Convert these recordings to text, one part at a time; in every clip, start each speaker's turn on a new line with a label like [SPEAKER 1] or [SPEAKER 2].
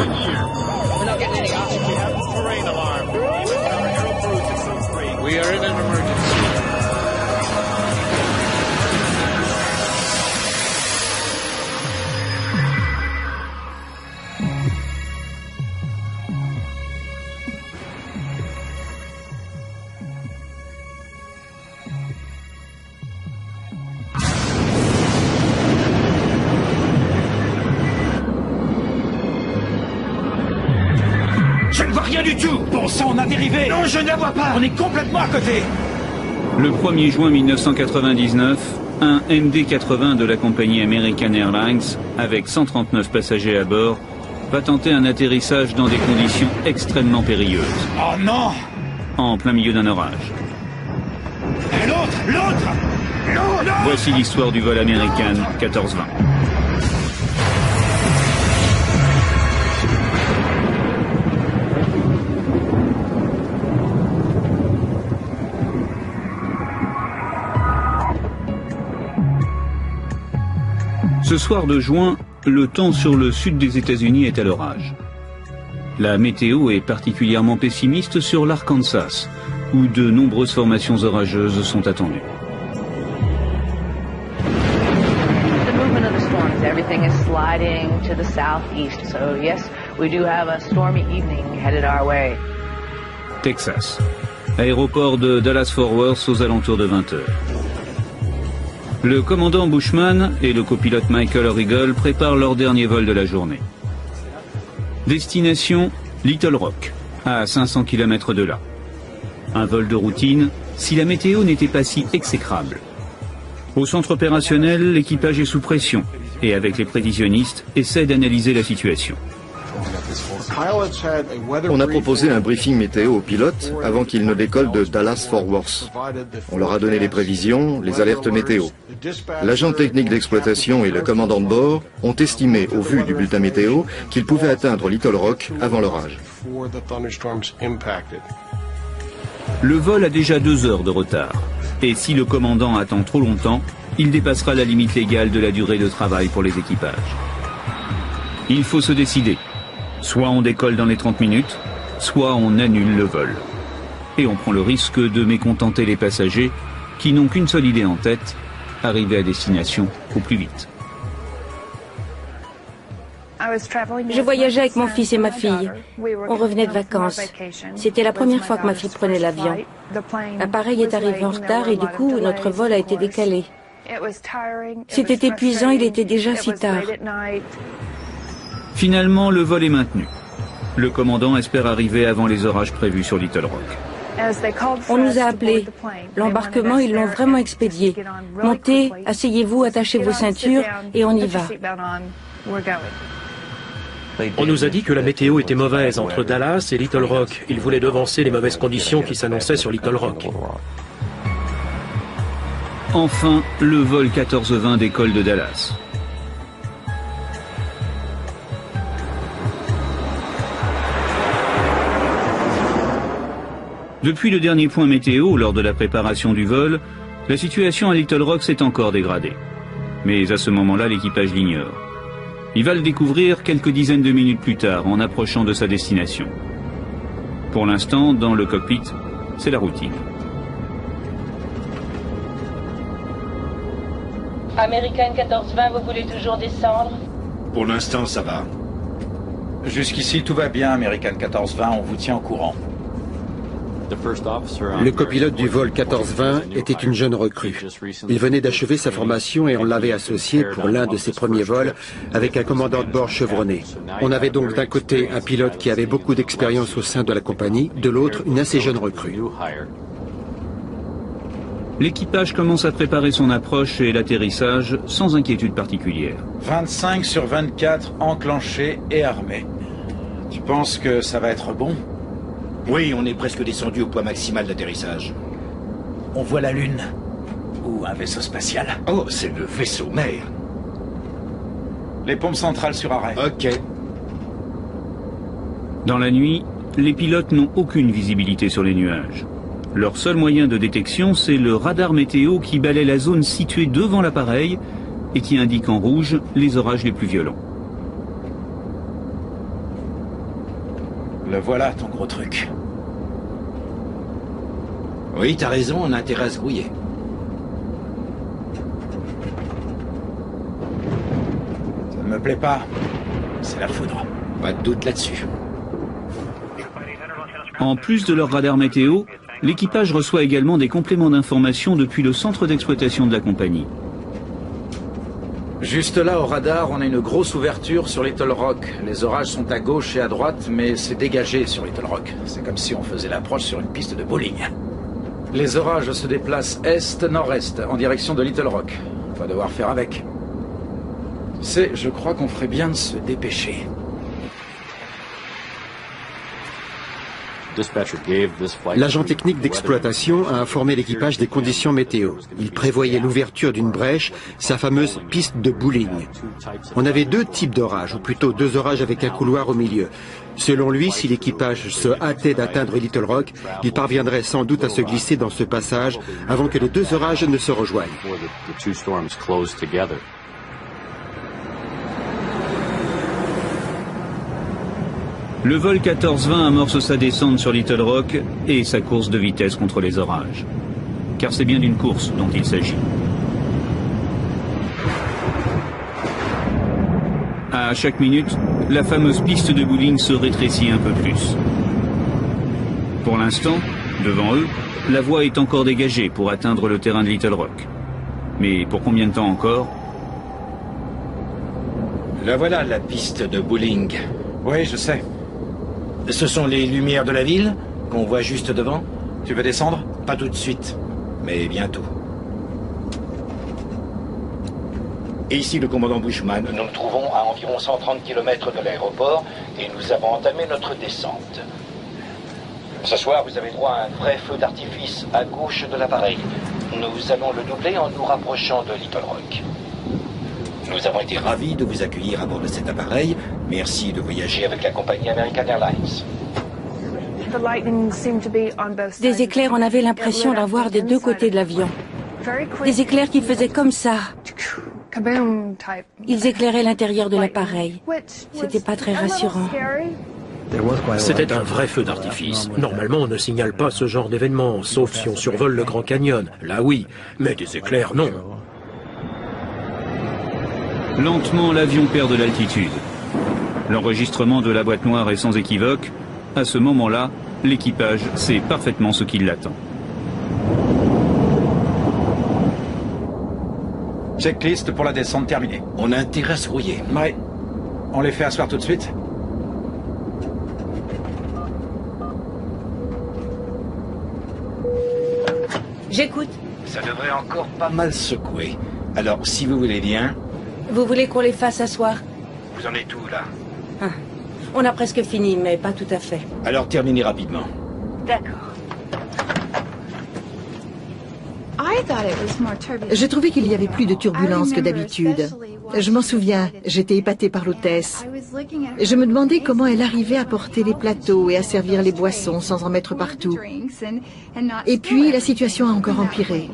[SPEAKER 1] We're not getting any oxygen. We have a terrain alarm. Our aero crew 603. We are in an emergency.
[SPEAKER 2] Je ne vois rien du tout. Bon sang, on a dérivé. Non, je ne la vois pas. On est complètement à côté.
[SPEAKER 3] Le 1er juin 1999, un MD-80 de la compagnie American Airlines, avec 139 passagers à bord, va tenter un atterrissage dans des conditions extrêmement périlleuses.
[SPEAKER 2] Oh non!
[SPEAKER 3] En plein milieu d'un orage.
[SPEAKER 2] Et l'autre!
[SPEAKER 3] Voici l'histoire du vol American 1420. Ce soir de juin, le temps sur le sud des États-Unis est à l'orage. La météo est particulièrement pessimiste sur l'Arkansas, où de nombreuses formations orageuses sont attendues.
[SPEAKER 4] The movement of the storms, everything is sliding to the southeast. So yes, we do have a stormy evening headed our way.
[SPEAKER 3] Texas. Aéroport de Dallas-Fort Worth aux alentours de 20 heures. Le commandant Bushman et le copilote Michael Origal préparent leur dernier vol de la journée. Destination Little Rock, à 500 km de là. Un vol de routine si la météo n'était pas si exécrable. Au centre opérationnel, l'équipage est sous pression et avec les prévisionnistes essaie d'analyser la situation.
[SPEAKER 5] On a proposé un briefing météo aux pilotes avant qu'ils ne décollent de Dallas-Fort Worth. On leur a donné les prévisions, les alertes météo. L'agent technique d'exploitation et le commandant de bord ont estimé, au vu du bulletin météo, qu'ils pouvaient atteindre Little Rock avant l'orage.
[SPEAKER 3] Le vol a déjà 2 heures de retard. Et si le commandant attend trop longtemps, il dépassera la limite légale de la durée de travail pour les équipages. Il faut se décider. Soit on décolle dans les 30 minutes, soit on annule le vol. Et on prend le risque de mécontenter les passagers qui n'ont qu'une seule idée en tête, arriver à destination au plus vite.
[SPEAKER 6] Je voyageais avec mon fils et ma fille. On revenait de vacances. C'était la première fois que ma fille prenait l'avion. L'appareil est arrivé en retard et du coup, notre vol a été décalé. C'était épuisant, il était déjà si tard.
[SPEAKER 3] Finalement, le vol est maintenu. Le commandant espère arriver avant les orages prévus sur Little Rock.
[SPEAKER 6] On nous a appelés. L'embarquement, ils l'ont vraiment expédié. Montez, asseyez-vous, attachez vos ceintures et on y va.
[SPEAKER 7] On nous a dit que la météo était mauvaise entre Dallas et Little Rock. Ils voulaient devancer les mauvaises conditions qui s'annonçaient sur Little Rock.
[SPEAKER 3] Enfin, le vol 1420 décolle de Dallas. Depuis le dernier point météo, lors de la préparation du vol, la situation à Little Rock s'est encore dégradée. Mais à ce moment-là, l'équipage l'ignore. Il va le découvrir quelques dizaines de minutes plus tard, en approchant de sa destination. Pour l'instant, dans le cockpit, c'est la routine.
[SPEAKER 8] American 1420, vous voulez toujours descendre?
[SPEAKER 9] Pour l'instant, ça va.
[SPEAKER 10] Jusqu'ici, tout va bien, American 1420, on vous tient au courant.
[SPEAKER 11] Le copilote du vol 1420 était une jeune recrue. Il venait d'achever sa formation et on l'avait associé pour l'un de ses premiers vols avec un commandant de bord chevronné. On avait donc d'un côté un pilote qui avait beaucoup d'expérience au sein de la compagnie, de l'autre une assez jeune recrue.
[SPEAKER 3] L'équipage commence à préparer son approche et l'atterrissage sans inquiétude particulière.
[SPEAKER 10] 25 sur 24 enclenchés et armés. Tu penses que ça va être bon?
[SPEAKER 9] Oui, on est presque descendu au poids maximal d'atterrissage.
[SPEAKER 10] On voit la Lune. Ou un vaisseau spatial.
[SPEAKER 9] Oh, c'est le vaisseau mère.
[SPEAKER 10] Les pompes centrales sur arrêt.
[SPEAKER 9] Ok.
[SPEAKER 3] Dans la nuit, les pilotes n'ont aucune visibilité sur les nuages. Leur seul moyen de détection, c'est le radar météo qui balaie la zone située devant l'appareil et qui indique en rouge les orages les plus violents.
[SPEAKER 10] Le voilà, ton gros truc.
[SPEAKER 9] Oui, t'as raison, on a intérêt à se grouiller.
[SPEAKER 10] Ça ne me plaît pas. C'est la foudre.
[SPEAKER 9] Pas de doute là-dessus.
[SPEAKER 3] En plus de leur radar météo, l'équipage reçoit également des compléments d'information depuis le centre d'exploitation de la compagnie.
[SPEAKER 10] Juste là, au radar, on a une grosse ouverture sur Little Rock. Les orages sont à gauche et à droite, mais c'est dégagé sur Little Rock. C'est comme si on faisait l'approche sur une piste de bowling. Les orages se déplacent est-nord-est, en direction de Little Rock. On va devoir faire avec. Tu sais, je crois qu'on ferait bien de se dépêcher.
[SPEAKER 11] L'agent technique d'exploitation a informé l'équipage des conditions météo. Il prévoyait l'ouverture d'une brèche, sa fameuse piste de bowling. On avait deux types d'orages, ou plutôt deux orages avec un couloir au milieu. Selon lui, si l'équipage se hâtait d'atteindre Little Rock, il parviendrait sans doute à se glisser dans ce passage avant que les deux orages ne se rejoignent.
[SPEAKER 3] Le vol 1420 amorce sa descente sur Little Rock et sa course de vitesse contre les orages. Car c'est bien d'une course dont il s'agit. À chaque minute, la fameuse piste de bowling se rétrécit un peu plus. Pour l'instant, devant eux, la voie est encore dégagée pour atteindre le terrain de Little Rock. Mais pour combien de temps encore?
[SPEAKER 9] La voilà, la piste de bowling.
[SPEAKER 10] Oui, je sais.
[SPEAKER 9] Ce sont les lumières de la ville qu'on voit juste devant.
[SPEAKER 10] Tu veux descendre?
[SPEAKER 9] Pas tout de suite, mais bientôt. Et ici le commandant Bushman. Nous nous trouvons à environ 130 km de l'aéroport et nous avons entamé notre descente. Ce soir, vous avez droit à un vrai feu d'artifice à gauche de l'appareil. Nous allons le doubler en nous rapprochant de Little Rock. Nous avons été ravis de vous accueillir à bord de cet appareil. Merci de voyager avec la compagnie American Airlines.
[SPEAKER 6] Des éclairs, on avait l'impression d'en voir des deux côtés de l'avion. Des éclairs qui faisaient comme ça. Ils éclairaient l'intérieur de l'appareil. C'était pas très rassurant.
[SPEAKER 7] C'était un vrai feu d'artifice. Normalement, on ne signale pas ce genre d'événement, sauf si on survole le Grand Canyon. Là, oui. Mais des éclairs, non.
[SPEAKER 3] Lentement, l'avion perd de l'altitude. L'enregistrement de la boîte noire est sans équivoque. À ce moment-là, l'équipage sait parfaitement ce qui l'attend.
[SPEAKER 10] Checklist pour la descente terminée.
[SPEAKER 9] On a intérêt à se grouiller.
[SPEAKER 10] Ouais. On les fait asseoir tout de suite.
[SPEAKER 6] J'écoute.
[SPEAKER 9] Ça devrait encore pas mal secouer. Alors, si vous voulez bien...
[SPEAKER 6] Vous voulez qu'on les fasse asseoir?
[SPEAKER 9] Vous en êtes où, là?
[SPEAKER 6] On a presque fini, mais pas tout à fait.
[SPEAKER 9] Alors, terminez rapidement.
[SPEAKER 6] D'accord.
[SPEAKER 12] Je trouvais qu'il y avait plus de turbulences que d'habitude. Je m'en souviens, j'étais épatée par l'hôtesse. Je me demandais comment elle arrivait à porter les plateaux et à servir les boissons sans en mettre partout. Et puis, la situation a encore empiré.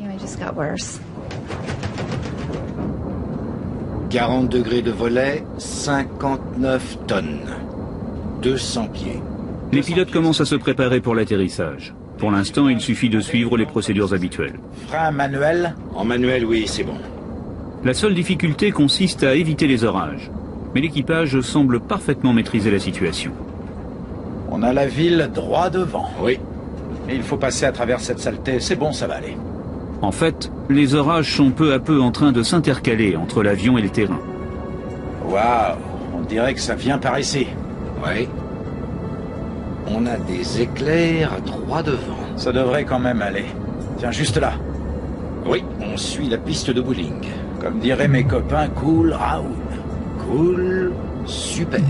[SPEAKER 9] 40 degrés de volet, 59 tonnes. 200 pieds.
[SPEAKER 3] Les pilotes commencent à se préparer pour l'atterrissage. Pour l'instant, il suffit de suivre les procédures habituelles.
[SPEAKER 10] Frein manuel?
[SPEAKER 9] En manuel, oui, c'est bon.
[SPEAKER 3] La seule difficulté consiste à éviter les orages. Mais l'équipage semble parfaitement maîtriser la situation.
[SPEAKER 10] On a la ville droit devant.
[SPEAKER 9] Oui.
[SPEAKER 10] Et il faut passer à travers cette saleté. C'est bon, ça va aller.
[SPEAKER 3] En fait, les orages sont peu à peu en train de s'intercaler entre l'avion et le terrain.
[SPEAKER 10] Waouh, on dirait que ça vient par ici.
[SPEAKER 9] Oui. On a des éclairs droit devant.
[SPEAKER 10] Ça devrait quand même aller. Tiens, juste là.
[SPEAKER 9] Oui, on suit la piste de bowling.
[SPEAKER 10] Comme diraient mes copains, cool round.
[SPEAKER 9] Cool, super.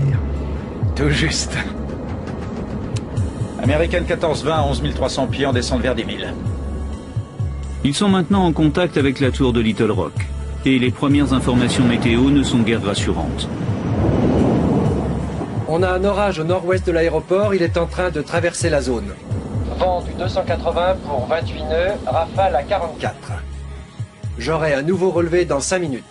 [SPEAKER 10] Tout juste. American 1420 à 11 300 pieds en descente vers 10 000.
[SPEAKER 3] Ils sont maintenant en contact avec la tour de Little Rock. Et les premières informations météo ne sont guère rassurantes.
[SPEAKER 13] On a un orage au nord-ouest de l'aéroport, il est en train de traverser la zone. Vent du 280 pour 28 nœuds, rafale à 44. J'aurai un nouveau relevé dans 5 minutes.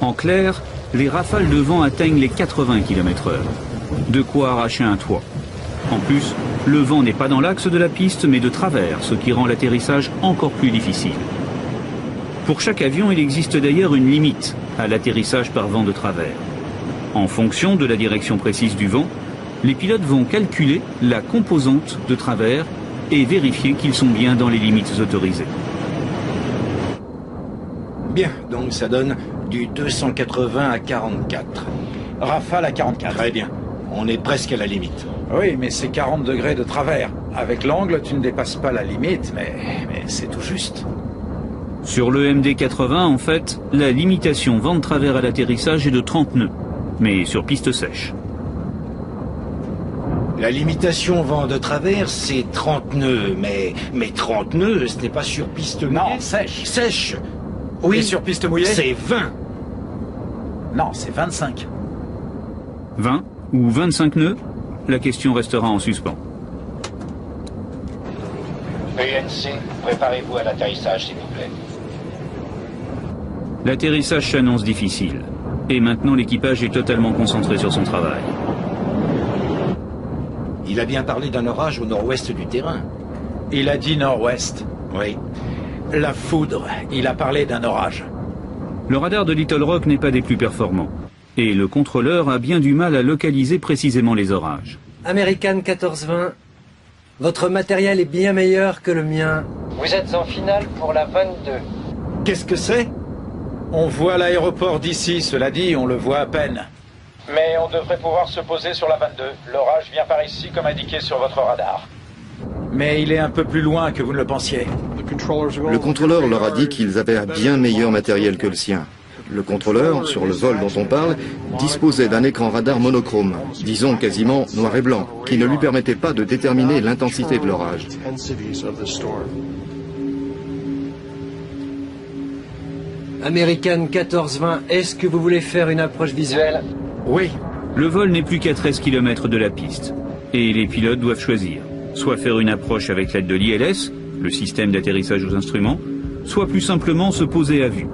[SPEAKER 3] En clair, les rafales de vent atteignent les 80 km/h. De quoi arracher un toit. En plus, le vent n'est pas dans l'axe de la piste, mais de travers, ce qui rend l'atterrissage encore plus difficile. Pour chaque avion, il existe d'ailleurs une limite à l'atterrissage par vent de travers. En fonction de la direction précise du vent, les pilotes vont calculer la composante de travers et vérifier qu'ils sont bien dans les limites autorisées.
[SPEAKER 10] Bien, donc ça donne du 280 à 44.
[SPEAKER 2] Rafale à 44.
[SPEAKER 10] Très bien. On est presque à la limite.
[SPEAKER 2] Oui, mais c'est 40 degrés de travers. Avec l'angle, tu ne dépasses pas la limite, mais c'est tout juste.
[SPEAKER 3] Sur le MD-80, en fait, la limitation vent de travers à l'atterrissage est de 30 nœuds, mais sur piste sèche.
[SPEAKER 9] La limitation vent de travers, c'est 30 nœuds, mais 30 nœuds, ce n'est pas sur piste mouillée.
[SPEAKER 2] Non, sèche.
[SPEAKER 9] Sèche. Oui,
[SPEAKER 2] et sur piste mouillée,
[SPEAKER 9] c'est 20.
[SPEAKER 2] Non, c'est 25.
[SPEAKER 3] 20 ou 25 nœuds? La question restera en suspens.
[SPEAKER 9] ENC, préparez-vous à l'atterrissage, s'il vous plaît.
[SPEAKER 3] L'atterrissage s'annonce difficile. Et maintenant, l'équipage est totalement concentré sur son travail.
[SPEAKER 9] Il a bien parlé d'un orage au nord-ouest du terrain.
[SPEAKER 2] Il a dit nord-ouest.
[SPEAKER 9] Oui.
[SPEAKER 2] La foudre, il a parlé d'un orage.
[SPEAKER 3] Le radar de Little Rock n'est pas des plus performants. Et le contrôleur a bien du mal à localiser précisément les orages.
[SPEAKER 13] American 1420, votre matériel est bien meilleur que le mien. Vous êtes en finale pour la 22.
[SPEAKER 2] Qu'est-ce que c'est? On voit l'aéroport d'ici, cela dit, on le voit à peine. Mais on devrait pouvoir se poser sur la 22. L'orage vient par ici comme indiqué sur votre radar. Mais il est un peu plus loin que vous ne le pensiez.
[SPEAKER 5] Le contrôleur leur a dit qu'ils avaient un bien meilleur matériel que le sien. Le contrôleur, sur le vol dont on parle, disposait d'un écran radar monochrome, disons quasiment noir et blanc, qui ne lui permettait pas de déterminer l'intensité de l'orage.
[SPEAKER 13] American 1420, est-ce que vous voulez faire une approche visuelle?
[SPEAKER 2] Oui.
[SPEAKER 3] Le vol n'est plus qu'à 13 km de la piste. Et les pilotes doivent choisir. Soit faire une approche avec l'aide de l'ILS, le système d'atterrissage aux instruments, soit plus simplement se poser à vue.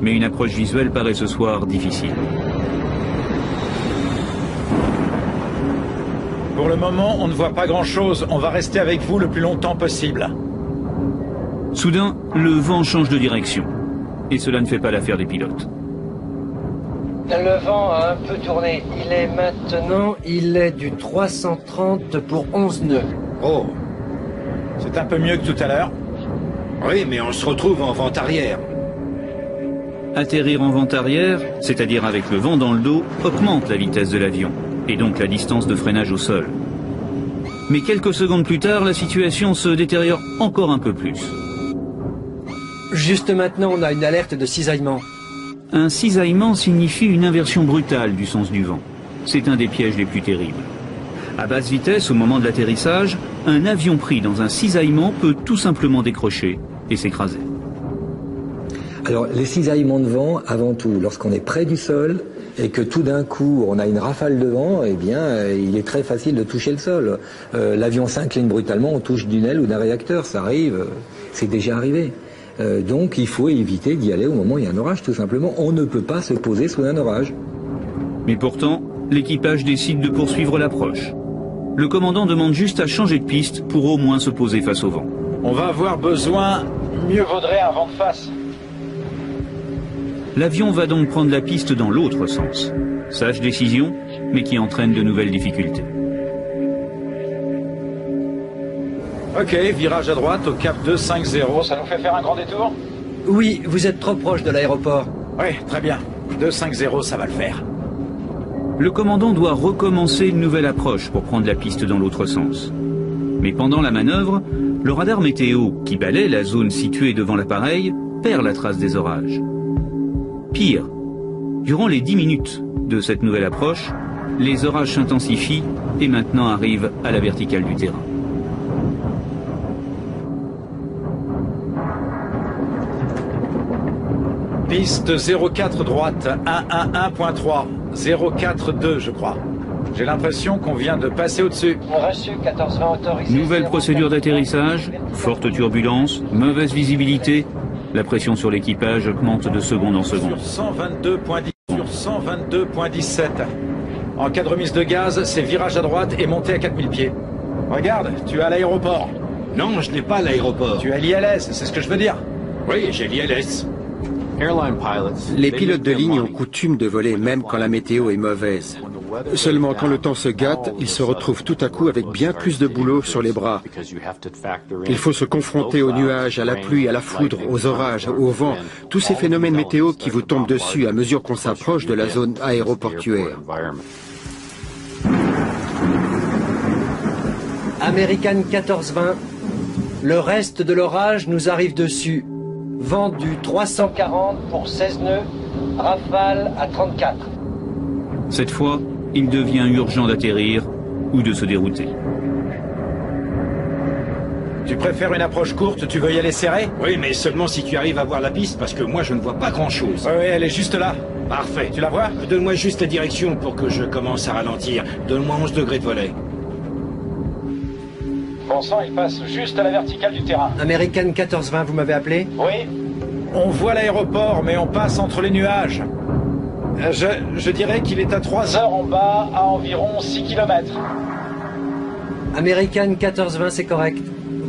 [SPEAKER 3] Mais une approche visuelle paraît ce soir difficile.
[SPEAKER 2] Pour le moment, on ne voit pas grand-chose. On va rester avec vous le plus longtemps possible.
[SPEAKER 3] Soudain, le vent change de direction. Et cela ne fait pas l'affaire des pilotes.
[SPEAKER 13] Le vent a un peu tourné. Il est du 330 pour 11 nœuds.
[SPEAKER 2] Oh, c'est un peu mieux que tout à l'heure.
[SPEAKER 9] Oui, mais on se retrouve en vent arrière.
[SPEAKER 3] Atterrir en vent arrière, c'est-à-dire avec le vent dans le dos, augmente la vitesse de l'avion, et donc la distance de freinage au sol. Mais quelques secondes plus tard, la situation se détériore encore un peu plus.
[SPEAKER 13] Juste maintenant, on a une alerte de cisaillement.
[SPEAKER 3] Un cisaillement signifie une inversion brutale du sens du vent. C'est un des pièges les plus terribles. À basse vitesse, au moment de l'atterrissage, un avion pris dans un cisaillement peut tout simplement décrocher et s'écraser.
[SPEAKER 14] Alors, les cisaillements de vent, avant tout, lorsqu'on est près du sol et que tout d'un coup on a une rafale de vent, eh bien, il est très facile de toucher le sol. L'avion s'incline brutalement, on touche d'une aile ou d'un réacteur, ça arrive, c'est déjà arrivé. Donc, il faut éviter d'y aller au moment où il y a un orage, tout simplement. On ne peut pas se poser sous un orage.
[SPEAKER 3] Mais pourtant, l'équipage décide de poursuivre l'approche. Le commandant demande juste à changer de piste pour au moins se poser face au vent.
[SPEAKER 2] On va avoir besoin, mieux vaudrait un vent de face.
[SPEAKER 3] L'avion va donc prendre la piste dans l'autre sens. Sage décision, mais qui entraîne de nouvelles difficultés.
[SPEAKER 2] Ok, virage à droite au cap 250, ça nous fait faire un grand détour?
[SPEAKER 13] Oui, vous êtes trop proche de l'aéroport.
[SPEAKER 2] Oui, très bien. 250, ça va le faire.
[SPEAKER 3] Le commandant doit recommencer une nouvelle approche pour prendre la piste dans l'autre sens. Mais pendant la manœuvre, le radar météo, qui balaie la zone située devant l'appareil, perd la trace des orages. Pire, durant les 10 minutes de cette nouvelle approche, les orages s'intensifient et maintenant arrivent à la verticale du terrain.
[SPEAKER 2] Piste 04 droite, 111.3, 042 je crois. J'ai l'impression qu'on vient de passer au-dessus.
[SPEAKER 13] Reçu, 1420 autorisé.
[SPEAKER 3] Nouvelle procédure d'atterrissage, forte turbulence, mauvaise visibilité. La pression sur l'équipage augmente de seconde en seconde.
[SPEAKER 2] Sur 122.17. En cas de remise de gaz, c'est virage à droite et montée à 4000 pieds. Regarde, tu es à l'aéroport.
[SPEAKER 15] Non, je n'ai pas l'aéroport.
[SPEAKER 2] Tu es à l'ILS, c'est ce que je veux dire.
[SPEAKER 15] Oui, j'ai l'ILS.
[SPEAKER 11] Les pilotes de ligne ont coutume de voler même quand la météo est mauvaise. Seulement quand le temps se gâte, ils se retrouvent tout à coup avec bien plus de boulot sur les bras. Il faut se confronter aux nuages, à la pluie, à la foudre, aux orages, au vent, tous ces phénomènes météo qui vous tombent dessus à mesure qu'on s'approche de la zone aéroportuaire.
[SPEAKER 13] American 1420, le reste de l'orage nous arrive dessus. Vent du 340 pour 16 nœuds, rafale à 34.
[SPEAKER 3] Cette fois, il devient urgent d'atterrir ou de se dérouter.
[SPEAKER 2] Tu préfères une approche courte, tu veux y aller serré?
[SPEAKER 15] Oui, mais seulement si tu arrives à voir la piste, parce que moi je ne vois pas grand-chose.
[SPEAKER 2] Oui, elle est juste là.
[SPEAKER 15] Parfait.
[SPEAKER 2] Tu la vois?
[SPEAKER 15] Donne-moi juste la direction pour que je commence à ralentir. Donne-moi 11 degrés de volet.
[SPEAKER 2] Bon sang, il passe juste à la verticale du terrain.
[SPEAKER 13] American 1420, vous m'avez appelé?
[SPEAKER 2] Oui. On voit l'aéroport, mais on passe entre les nuages. Je dirais qu'il est à 3 heures en bas, à environ 6 km.
[SPEAKER 13] American 1420, c'est correct.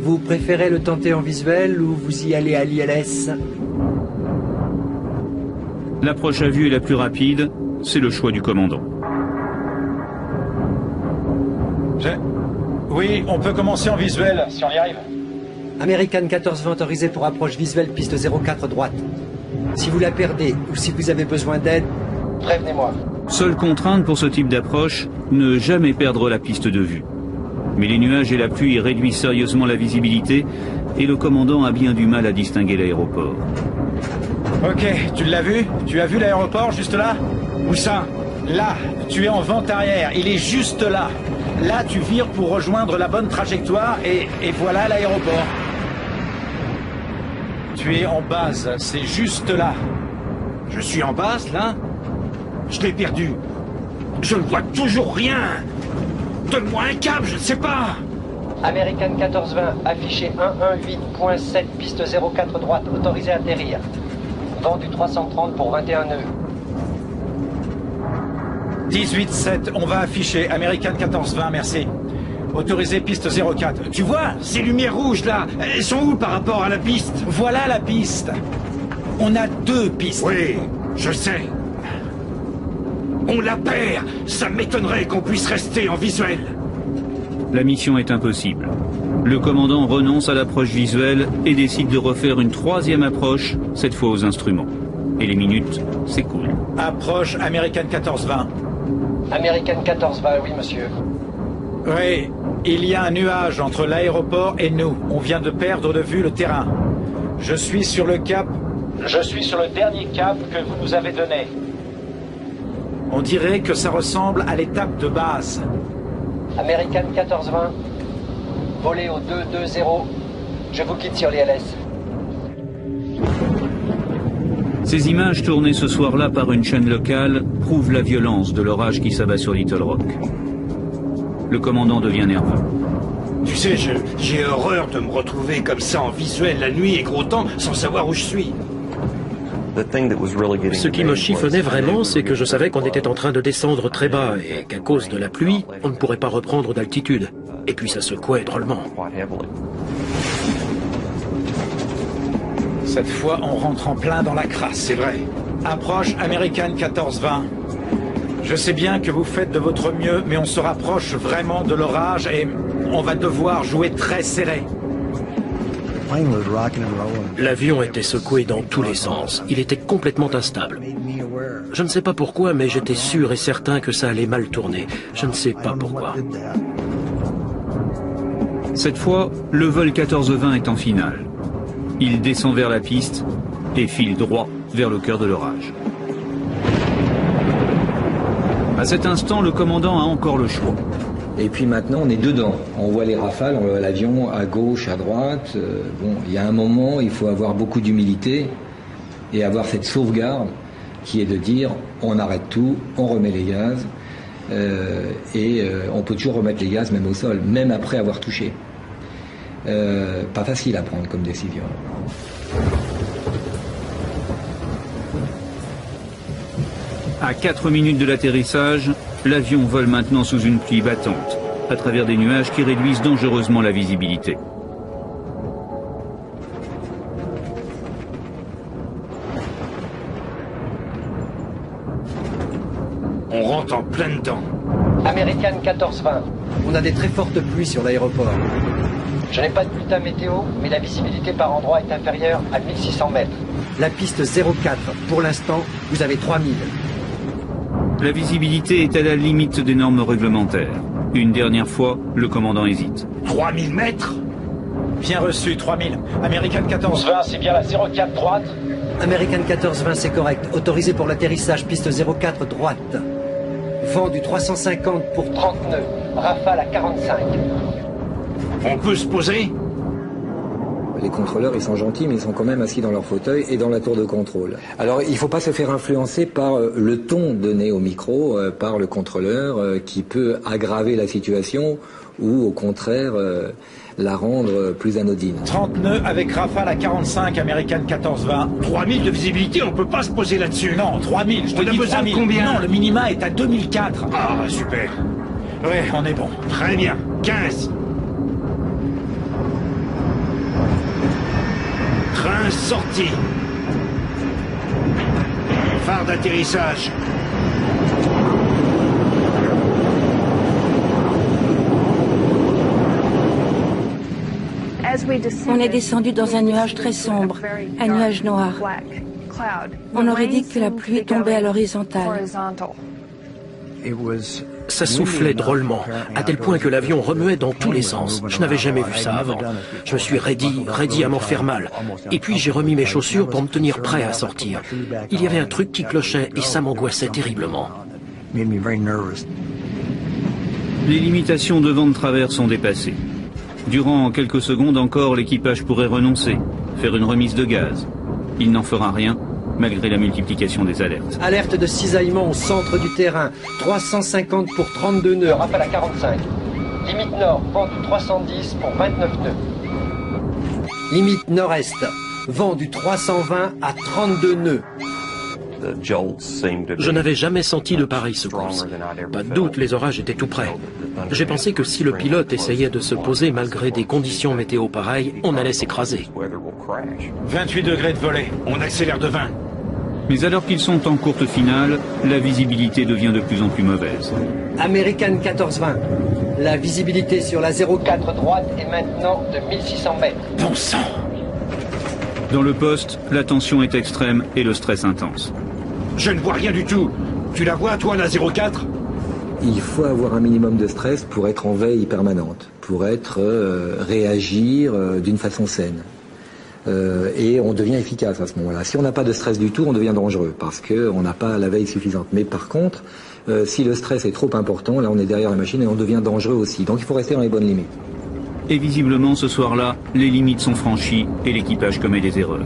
[SPEAKER 13] Vous préférez le tenter en visuel ou vous y allez à l'ILS?
[SPEAKER 3] L'approche à vue est la plus rapide, c'est le choix du commandant.
[SPEAKER 2] Oui, on peut commencer en visuel, si on y arrive.
[SPEAKER 13] American 1420 autorisé pour approche visuelle, piste 04 droite. Si vous la perdez ou si vous avez besoin d'aide, prévenez-moi.
[SPEAKER 3] Seule contrainte pour ce type d'approche, ne jamais perdre la piste de vue. Mais les nuages et la pluie réduisent sérieusement la visibilité et le commandant a bien du mal à distinguer l'aéroport.
[SPEAKER 2] Ok, tu l'as vu? Tu as vu l'aéroport juste là? Où ça? Là, tu es en vente arrière, il est juste là. Là, tu vires pour rejoindre la bonne trajectoire et voilà l'aéroport. Tu es en base, c'est juste là.
[SPEAKER 15] Je suis en base, là? Je l'ai perdu. Je ne vois toujours rien. Donne-moi un câble, je ne sais pas.
[SPEAKER 13] American 1420, affiché 118.7, piste 04 droite, autorisé à atterrir. Vent du 330 pour 21 nœuds.
[SPEAKER 2] 18-7, on va afficher. American 1420, merci. Autorisé piste 04.
[SPEAKER 15] Tu vois, ces lumières rouges là, elles sont où par rapport à la piste?
[SPEAKER 2] Voilà la piste. On a 2 pistes.
[SPEAKER 15] Oui, je sais. On la perd. Ça m'étonnerait qu'on puisse rester en visuel.
[SPEAKER 3] La mission est impossible. Le commandant renonce à l'approche visuelle et décide de refaire une 3e approche, cette fois aux instruments. Et les minutes s'écoulent.
[SPEAKER 2] Approche American 1420.
[SPEAKER 13] American 1420, oui monsieur.
[SPEAKER 2] Oui, il y a un nuage entre l'aéroport et nous. On vient de perdre de vue le terrain. Je suis sur le cap. Je suis sur le dernier cap que vous nous avez donné. On dirait que ça ressemble à l'étape de base.
[SPEAKER 13] American 1420, volez au 220. Je vous quitte sur l'ILS.
[SPEAKER 3] Ces images tournées ce soir-là par une chaîne locale prouvent la violence de l'orage qui s'abat sur Little Rock. Le commandant devient nerveux.
[SPEAKER 15] Tu sais, j'ai horreur de me retrouver comme ça en visuel la nuit et gros temps sans savoir où je suis.
[SPEAKER 7] Ce qui me chiffonnait vraiment, c'est que je savais qu'on était en train de descendre très bas et qu'à cause de la pluie, on ne pourrait pas reprendre d'altitude. Et puis ça secouait drôlement.
[SPEAKER 2] Cette fois, on rentre en plein dans la crasse.
[SPEAKER 15] C'est vrai.
[SPEAKER 2] Approche American 1420. Je sais bien que vous faites de votre mieux, mais on se rapproche vraiment de l'orage et on va devoir jouer très serré.
[SPEAKER 7] L'avion était secoué dans tous les sens. Il était complètement instable. Je ne sais pas pourquoi, mais j'étais sûr et certain que ça allait mal tourner. Je ne sais pas pourquoi.
[SPEAKER 3] Cette fois, le vol 1420 est en finale. Il descend vers la piste et file droit vers le cœur de l'orage. À cet instant, le commandant a encore le choix.
[SPEAKER 14] Et puis maintenant, on est dedans. On voit les rafales, on voit l'avion à gauche, à droite. Bon, il y a un moment, il faut avoir beaucoup d'humilité et avoir cette sauvegarde qui est de dire on arrête tout, on remet les gaz et on peut toujours remettre les gaz même au sol, même après avoir touché. Pas facile à prendre comme décision.
[SPEAKER 3] À 4 minutes de l'atterrissage, l'avion vole maintenant sous une pluie battante, à travers des nuages qui réduisent dangereusement la visibilité.
[SPEAKER 15] On rentre en plein dedans.
[SPEAKER 13] American 1420. On a des très fortes pluies sur l'aéroport. Je n'ai pas de bulletin météo, mais la visibilité par endroit est inférieure à 1600 mètres. La piste 04, pour l'instant, vous avez 3000.
[SPEAKER 3] La visibilité est à la limite des normes réglementaires. Une dernière fois, le commandant hésite.
[SPEAKER 15] 3000 mètres?
[SPEAKER 2] Bien reçu, 3000. American 1420, c'est bien la 04 droite?
[SPEAKER 13] American 1420, c'est correct. Autorisé pour l'atterrissage, piste 04 droite. Vent du 350 pour 30 nœuds. Rafale à 45.
[SPEAKER 15] On peut se poser?
[SPEAKER 14] Les contrôleurs, ils sont gentils, mais ils sont quand même assis dans leur fauteuil et dans la tour de contrôle. Alors, il ne faut pas se faire influencer par le ton donné au micro, par le contrôleur, qui peut aggraver la situation ou, au contraire, la rendre plus anodine.
[SPEAKER 2] 30 nœuds avec Rafale à 45, American 1420.
[SPEAKER 15] 3000 de visibilité, on peut pas se poser là-dessus.
[SPEAKER 2] Non, 3000, je te
[SPEAKER 15] On a
[SPEAKER 2] dis
[SPEAKER 15] besoin de
[SPEAKER 2] 3000.
[SPEAKER 15] combien?
[SPEAKER 2] Non, le minima est à 2004.
[SPEAKER 15] Ah, super.
[SPEAKER 2] Ouais, on est bon.
[SPEAKER 15] Très bien. 15. Train sorti. Phare d'atterrissage.
[SPEAKER 6] On est descendu dans un nuage très sombre, un nuage noir. On aurait dit que la pluie tombait à l'horizontale.
[SPEAKER 7] Ça soufflait drôlement, à tel point que l'avion remuait dans tous les sens. Je n'avais jamais vu ça avant. Je me suis raidi à m'en faire mal. Et puis j'ai remis mes chaussures pour me tenir prêt à sortir. Il y avait un truc qui clochait et ça m'angoissait terriblement.
[SPEAKER 3] Les limitations de vent de travers sont dépassées. Durant quelques secondes encore, l'équipage pourrait renoncer, faire une remise de gaz. Il n'en fera rien, malgré la multiplication des alertes.
[SPEAKER 13] Alerte de cisaillement au centre du terrain. 350 pour 32 nœuds. Rafale à 45. Limite nord, vent du 310 pour 29 nœuds. Limite nord-est, vent du 320 à 32 nœuds.
[SPEAKER 7] Je n'avais jamais senti de pareille secousse. Pas de doute, les orages étaient tout près. J'ai pensé que si le pilote essayait de se poser malgré des conditions météo pareilles, on allait s'écraser.
[SPEAKER 2] 28 degrés de volée.
[SPEAKER 15] On accélère de 20.
[SPEAKER 3] Mais alors qu'ils sont en courte finale, la visibilité devient de plus en plus mauvaise.
[SPEAKER 13] American 1420. La visibilité sur la 04 droite est maintenant de 1600 mètres.
[SPEAKER 2] Bon sang!
[SPEAKER 3] Dans le poste, la tension est extrême et le stress intense.
[SPEAKER 15] Je ne vois rien du tout. Tu la vois, toi, la 04?
[SPEAKER 14] Il faut avoir un minimum de stress pour être en veille permanente, pour réagir d'une façon saine. Et on devient efficace à ce moment-là. Si on n'a pas de stress du tout, on devient dangereux parce qu'on n'a pas la veille suffisante. Mais par contre, si le stress est trop important, là on est derrière la machine et on devient dangereux aussi. Donc il faut rester dans les bonnes limites.
[SPEAKER 3] Et visiblement, ce soir-là, les limites sont franchies et l'équipage commet des erreurs.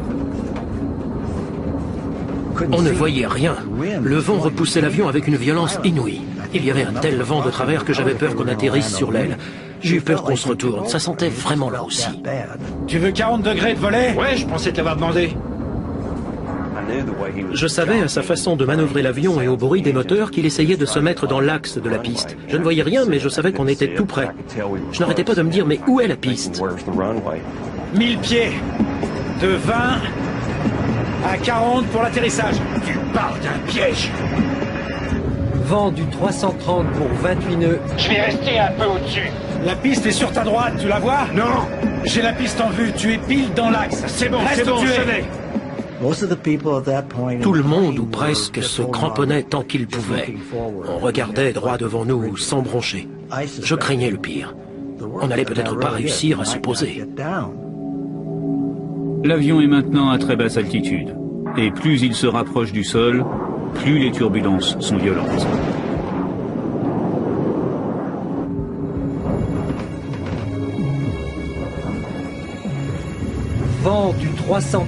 [SPEAKER 7] On ne voyait rien. Le vent repoussait l'avion avec une violence inouïe. Il y avait un tel vent de travers que j'avais peur qu'on atterrisse sur l'aile. J'ai eu peur qu'on se retourne. Ça sentait vraiment là aussi.
[SPEAKER 2] Tu veux 40 degrés de volée?
[SPEAKER 15] Ouais, je pensais te l'avoir demandé.
[SPEAKER 7] Je savais à sa façon de manœuvrer l'avion et au bruit des moteurs qu'il essayait de se mettre dans l'axe de la piste. Je ne voyais rien, mais je savais qu'on était tout près. Je n'arrêtais pas de me dire, mais où est la piste?
[SPEAKER 2] 1000 pieds. De 20 à 40 pour l'atterrissage.
[SPEAKER 15] Tu parles d'un piège.
[SPEAKER 13] Vent du 330 pour 28 nœuds.
[SPEAKER 15] Je vais rester un peu au-dessus.
[SPEAKER 2] La piste est sur ta droite, tu la vois?
[SPEAKER 15] Non.
[SPEAKER 2] J'ai la piste en vue, tu es pile dans l'axe.
[SPEAKER 15] C'est bon,
[SPEAKER 2] Reste
[SPEAKER 15] c'est bon,
[SPEAKER 2] où tu
[SPEAKER 15] je
[SPEAKER 2] es.
[SPEAKER 15] savais.
[SPEAKER 7] Tout le monde, ou presque, se cramponnait tant qu'il pouvait. On regardait droit devant nous, sans broncher. Je craignais le pire. On n'allait peut-être pas réussir à se poser.
[SPEAKER 3] L'avion est maintenant à très basse altitude. Et plus il se rapproche du sol, plus les turbulences sont violentes.
[SPEAKER 13] Vent du 330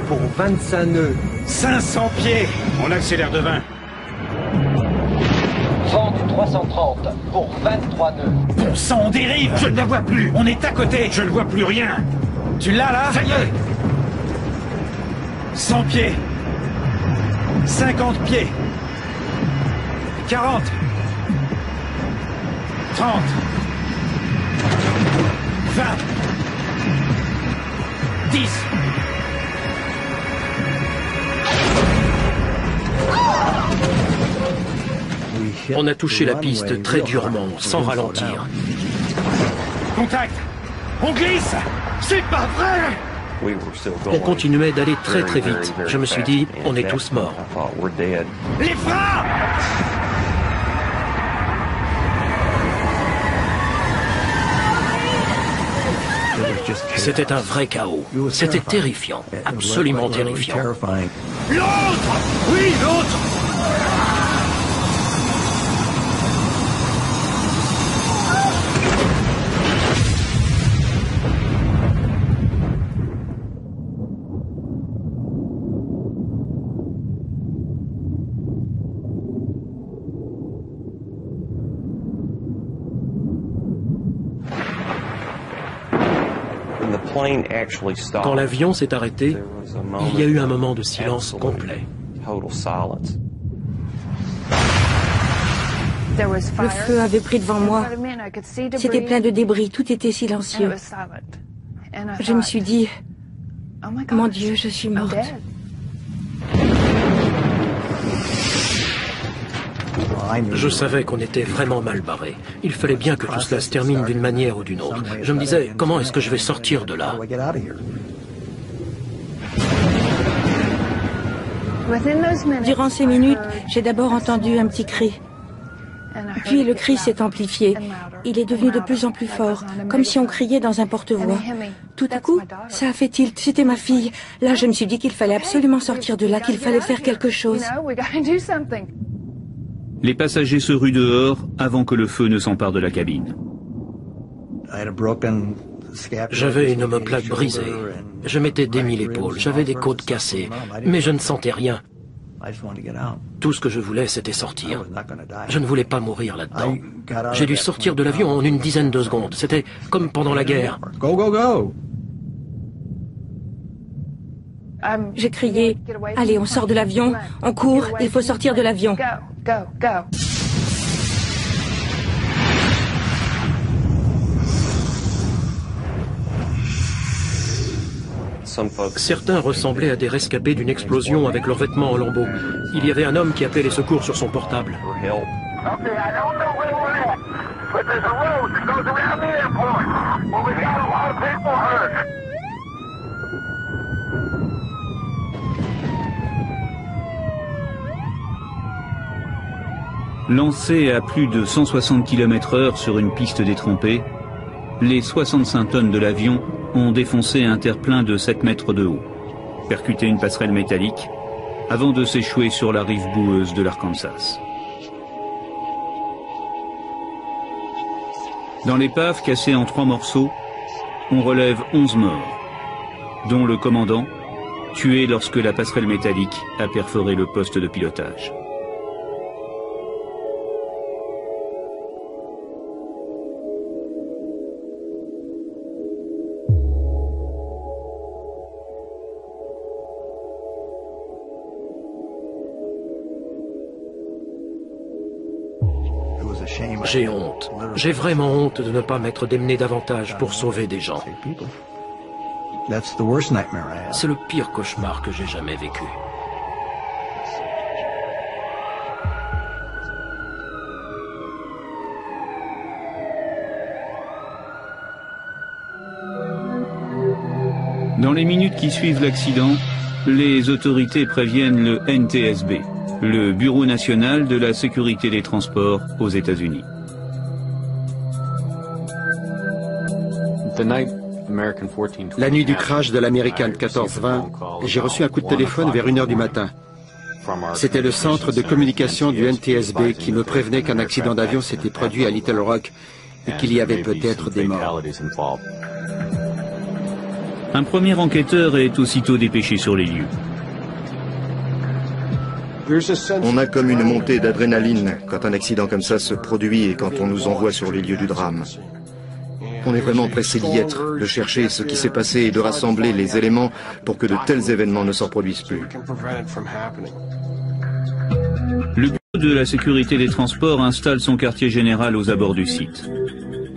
[SPEAKER 13] pour 25 nœuds.
[SPEAKER 2] 500 pieds.
[SPEAKER 15] On accélère de 20.
[SPEAKER 13] Vent du 330 pour 23 nœuds.
[SPEAKER 2] Bon sang, on dérive.
[SPEAKER 15] Je ne la vois plus.
[SPEAKER 2] On est à côté.
[SPEAKER 15] Je ne vois plus rien.
[SPEAKER 2] Tu l'as là?
[SPEAKER 15] Ça y est.
[SPEAKER 2] 100 pieds. 50 pieds. 40. 30. 20. 10.
[SPEAKER 7] On a touché la piste très durement, sans ralentir.
[SPEAKER 2] Contact! On glisse! C'est pas vrai!
[SPEAKER 7] On continuait d'aller très très vite. Je me suis dit, on est tous morts.
[SPEAKER 2] Les freins!
[SPEAKER 7] C'était un vrai chaos. C'était terrifiant, absolument terrifiant.
[SPEAKER 2] L'autre! Oui, l'autre!
[SPEAKER 7] Quand l'avion s'est arrêté, il y a eu un moment de silence complet.
[SPEAKER 6] Le feu avait pris devant moi. C'était plein de débris, tout était silencieux. Je me suis dit, mon Dieu, je suis morte.
[SPEAKER 7] Je savais qu'on était vraiment mal barré. Il fallait bien que tout cela se termine d'une manière ou d'une autre. Je me disais, comment est-ce que je vais sortir de là?
[SPEAKER 6] Durant ces minutes, j'ai d'abord entendu un petit cri. Puis le cri s'est amplifié. Il est devenu de plus en plus fort, comme si on criait dans un porte-voix. Tout à coup, ça a fait tilt. C'était ma fille. Là, je me suis dit qu'il fallait absolument sortir de là, qu'il fallait faire quelque chose.
[SPEAKER 3] Les passagers se ruent dehors avant que le feu ne s'empare de la cabine.
[SPEAKER 7] J'avais une omoplate brisée. Je m'étais démis l'épaule. J'avais des côtes cassées. Mais je ne sentais rien. Tout ce que je voulais, c'était sortir. Je ne voulais pas mourir là-dedans. J'ai dû sortir de l'avion en une dizaine de secondes. C'était comme pendant la guerre.
[SPEAKER 13] Go, go, go!
[SPEAKER 6] J'ai crié, allez, on sort de l'avion, on court, il faut sortir de l'avion.
[SPEAKER 7] Certains ressemblaient à des rescapés d'une explosion avec leurs vêtements en lambeaux. Il y avait un homme qui appelait les secours sur son portable.
[SPEAKER 3] Lancés à plus de 160 km/h sur une piste détrempée, les 65 tonnes de l'avion ont défoncé un terre-plein de 7 mètres de haut, percuté une passerelle métallique, avant de s'échouer sur la rive boueuse de l'Arkansas. Dans l'épave cassée en 3 morceaux, on relève 11 morts, dont le commandant, tué lorsque la passerelle métallique a perforé le poste de pilotage.
[SPEAKER 7] J'ai honte. J'ai vraiment honte de ne pas m'être démené davantage pour sauver des gens. C'est le pire cauchemar que j'ai jamais vécu.
[SPEAKER 3] Dans les minutes qui suivent l'accident, les autorités préviennent le NTSB, le Bureau national de la sécurité des transports aux États-Unis.
[SPEAKER 11] La nuit du crash de l'American 1420, j'ai reçu un coup de téléphone vers 1h du matin. C'était le centre de communication du NTSB qui me prévenait qu'un accident d'avion s'était produit à Little Rock et qu'il y avait peut-être des morts.
[SPEAKER 3] Un premier enquêteur est aussitôt dépêché sur les lieux.
[SPEAKER 5] On a comme une montée d'adrénaline quand un accident comme ça se produit et quand on nous envoie sur les lieux du drame. On est vraiment pressé d'y être, de chercher ce qui s'est passé et de rassembler les éléments pour que de tels événements ne s'en produisent plus.
[SPEAKER 3] Le de la sécurité des transports installe son quartier général aux abords du site.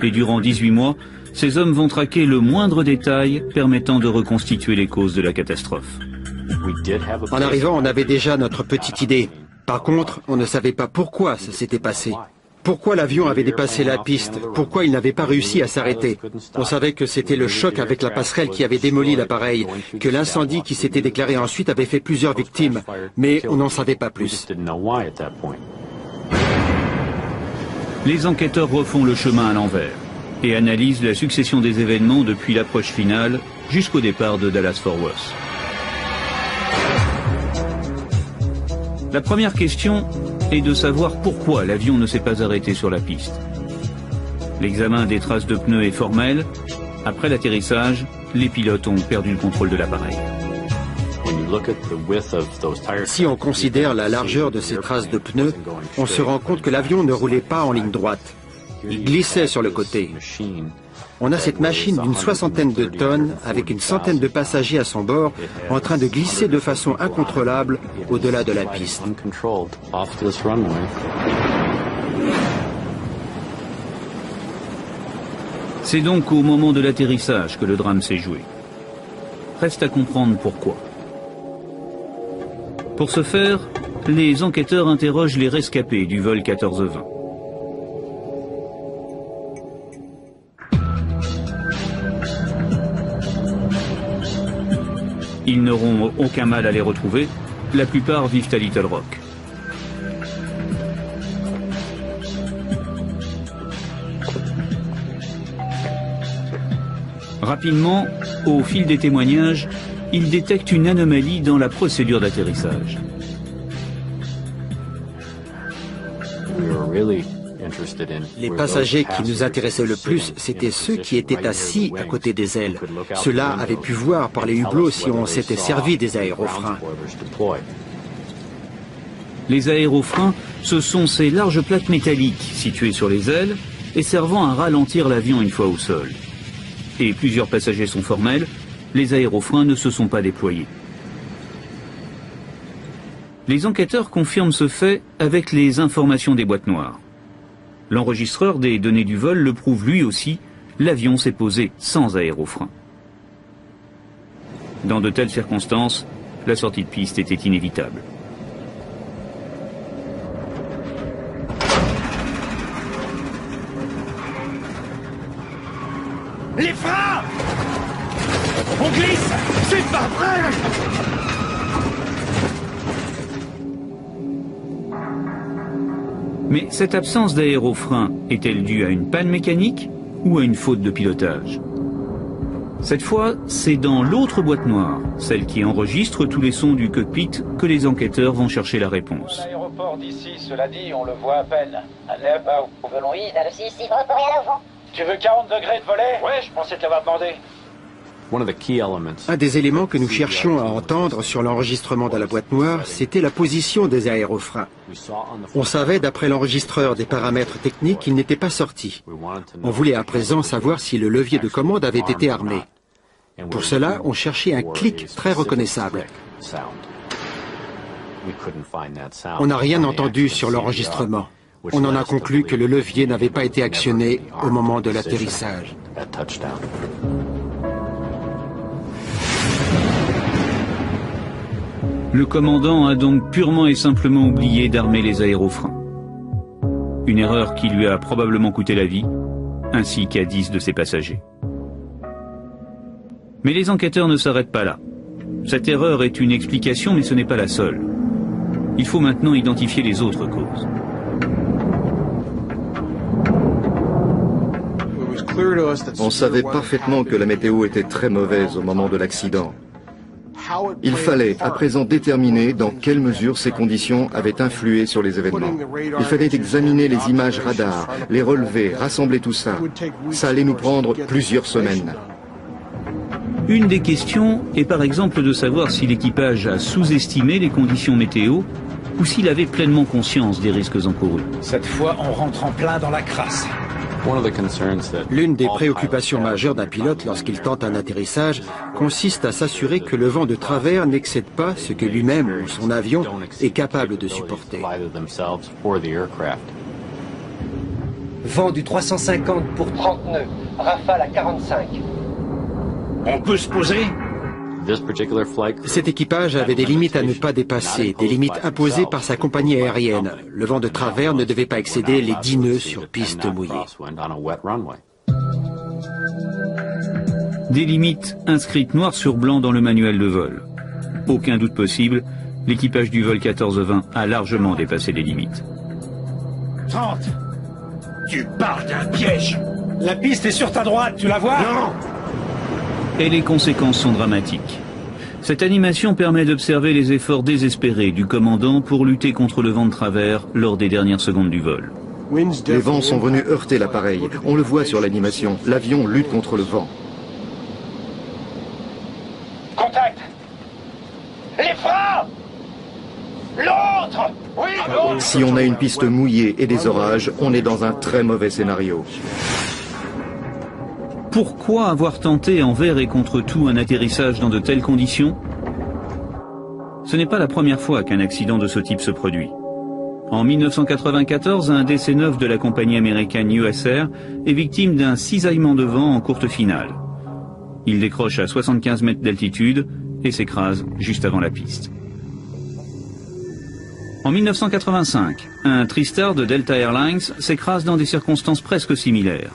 [SPEAKER 3] Et durant 18 mois, ces hommes vont traquer le moindre détail permettant de reconstituer les causes de la catastrophe.
[SPEAKER 11] En arrivant, on avait déjà notre petite idée. Par contre, on ne savait pas pourquoi ça s'était passé. Pourquoi l'avion avait dépassé la piste? Pourquoi il n'avait pas réussi à s'arrêter? On savait que c'était le choc avec la passerelle qui avait démoli l'appareil, que l'incendie qui s'était déclaré ensuite avait fait plusieurs victimes, mais on n'en savait pas plus.
[SPEAKER 3] Les enquêteurs refont le chemin à l'envers et analysent la succession des événements depuis l'approche finale jusqu'au départ de Dallas-Fort Worth. La première question est de savoir pourquoi l'avion ne s'est pas arrêté sur la piste. L'examen des traces de pneus est formel. Après l'atterrissage, les pilotes ont perdu le contrôle de l'appareil.
[SPEAKER 11] Si on considère la largeur de ces traces de pneus, on se rend compte que l'avion ne roulait pas en ligne droite. Il glissait sur le côté. On a cette machine d'une 60aine de tonnes avec une centaine de passagers à son bord en train de glisser de façon incontrôlable au-delà de la piste.
[SPEAKER 3] C'est donc au moment de l'atterrissage que le drame s'est joué. Reste à comprendre pourquoi. Pour ce faire, les enquêteurs interrogent les rescapés du vol 1420. Ils n'auront aucun mal à les retrouver. La plupart vivent à Little Rock. Rapidement, au fil des témoignages, ils détectent une anomalie dans la procédure d'atterrissage.
[SPEAKER 11] Les passagers qui nous intéressaient le plus, c'étaient ceux qui étaient assis à côté des ailes. Ceux-là avaient pu voir par les hublots si on s'était servi des aérofreins.
[SPEAKER 3] Les aérofreins, ce sont ces larges plaques métalliques situées sur les ailes et servant à ralentir l'avion une fois au sol. Et plusieurs passagers sont formels, les aérofreins ne se sont pas déployés. Les enquêteurs confirment ce fait avec les informations des boîtes noires. L'enregistreur des données du vol le prouve lui aussi, l'avion s'est posé sans aérofrein. Dans de telles circonstances, la sortie de piste était inévitable.
[SPEAKER 15] Les freins! On glisse! C'est pas vrai!
[SPEAKER 3] Mais cette absence d'aérofrein est-elle due à une panne mécanique ou à une faute de pilotage? Cette fois, c'est dans l'autre boîte noire, celle qui enregistre tous les sons du cockpit, que les enquêteurs vont chercher la réponse.
[SPEAKER 2] L'aéroport d'ici, cela dit, on le voit à peine.
[SPEAKER 16] Oui, dans le 6, il faut rien avant.
[SPEAKER 2] Tu veux 40 degrés de volet? Ouais, je pensais te l'avoir demandé.
[SPEAKER 11] Un des éléments que nous cherchions à entendre sur l'enregistrement de la boîte noire, c'était la position des aérofreins. On savait d'après l'enregistreur des paramètres techniques qu'ils n'étaient pas sortis. On voulait à présent savoir si le levier de commande avait été armé. Pour cela, on cherchait un clic très reconnaissable. On n'a rien entendu sur l'enregistrement. On en a conclu que le levier n'avait pas été actionné au moment de l'atterrissage.
[SPEAKER 3] Le commandant a donc purement et simplement oublié d'armer les aérofreins. Une erreur qui lui a probablement coûté la vie, ainsi qu'à 10 de ses passagers. Mais les enquêteurs ne s'arrêtent pas là. Cette erreur est une explication, mais ce n'est pas la seule. Il faut maintenant identifier les autres causes.
[SPEAKER 5] On savait parfaitement que la météo était très mauvaise au moment de l'accident. Il fallait à présent déterminer dans quelle mesure ces conditions avaient influé sur les événements. Il fallait examiner les images radar, les relever, rassembler tout ça. Ça allait nous prendre plusieurs semaines.
[SPEAKER 3] Une des questions est par exemple de savoir si l'équipage a sous-estimé les conditions météo ou s'il avait pleinement conscience des risques encourus.
[SPEAKER 10] Cette fois, on rentre en plein dans la crasse.
[SPEAKER 11] L'une des préoccupations majeures d'un pilote lorsqu'il tente un atterrissage consiste à s'assurer que le vent de travers n'excède pas ce que lui-même ou son avion est capable de supporter.
[SPEAKER 13] Vent du 350 pour 30 nœuds, rafale à 45.
[SPEAKER 15] On peut se poser?
[SPEAKER 11] Cet équipage avait des limites à ne pas dépasser, des limites imposées par sa compagnie aérienne. Le vent de travers ne devait pas excéder les 10 nœuds sur piste mouillée.
[SPEAKER 3] Des limites inscrites noir sur blanc dans le manuel de vol. Aucun doute possible, l'équipage du vol 1420 a largement dépassé les limites.
[SPEAKER 15] 30. Tu parles d'un piège.
[SPEAKER 2] La piste est sur ta droite, tu la vois?
[SPEAKER 15] Non.
[SPEAKER 3] Et les conséquences sont dramatiques. Cette animation permet d'observer les efforts désespérés du commandant pour lutter contre le vent de travers lors des dernières secondes du vol.
[SPEAKER 5] Les vents sont venus heurter l'appareil. On le voit sur l'animation. L'avion lutte contre le vent.
[SPEAKER 9] Contact. Les freins. L'autre. Oui.
[SPEAKER 5] Si on a une piste mouillée et des orages, on est dans un très mauvais scénario.
[SPEAKER 3] Pourquoi avoir tenté envers et contre tout un atterrissage dans de telles conditions? Ce n'est pas la première fois qu'un accident de ce type se produit. En 1994, un DC-9 de la compagnie américaine USR est victime d'un cisaillement de vent en courte finale. Il décroche à 75 mètres d'altitude et s'écrase juste avant la piste. En 1985, un TriStar de Delta Airlines s'écrase dans des circonstances presque similaires.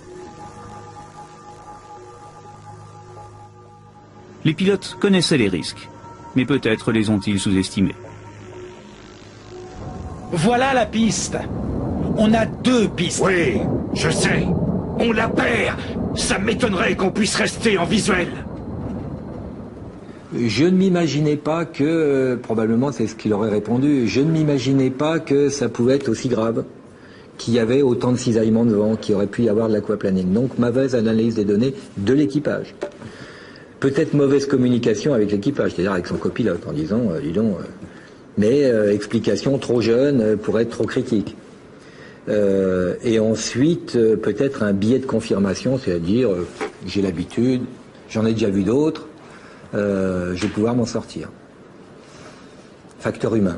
[SPEAKER 3] Les pilotes connaissaient les risques, mais peut-être les ont-ils sous-estimés.
[SPEAKER 2] Voilà la piste. On a 2 pistes.
[SPEAKER 15] Oui, je sais. On la perd. Ça m'étonnerait qu'on puisse rester en visuel.
[SPEAKER 14] Je ne m'imaginais pas que, probablement c'est ce qu'il aurait répondu, je ne m'imaginais pas que ça pouvait être aussi grave, qu'il y avait autant de cisaillements de vent, qu'il aurait pu y avoir de l'aquaplaning. Donc mauvaise analyse des données de l'équipage. Peut-être mauvaise communication avec l'équipage, c'est-à-dire avec son copilote, en disant, dis donc, mais explication trop jeune pour être trop critique. Et ensuite, peut-être un biais de confirmation, c'est-à-dire, j'ai l'habitude, j'en ai déjà vu d'autres, je vais pouvoir m'en sortir. Facteur humain.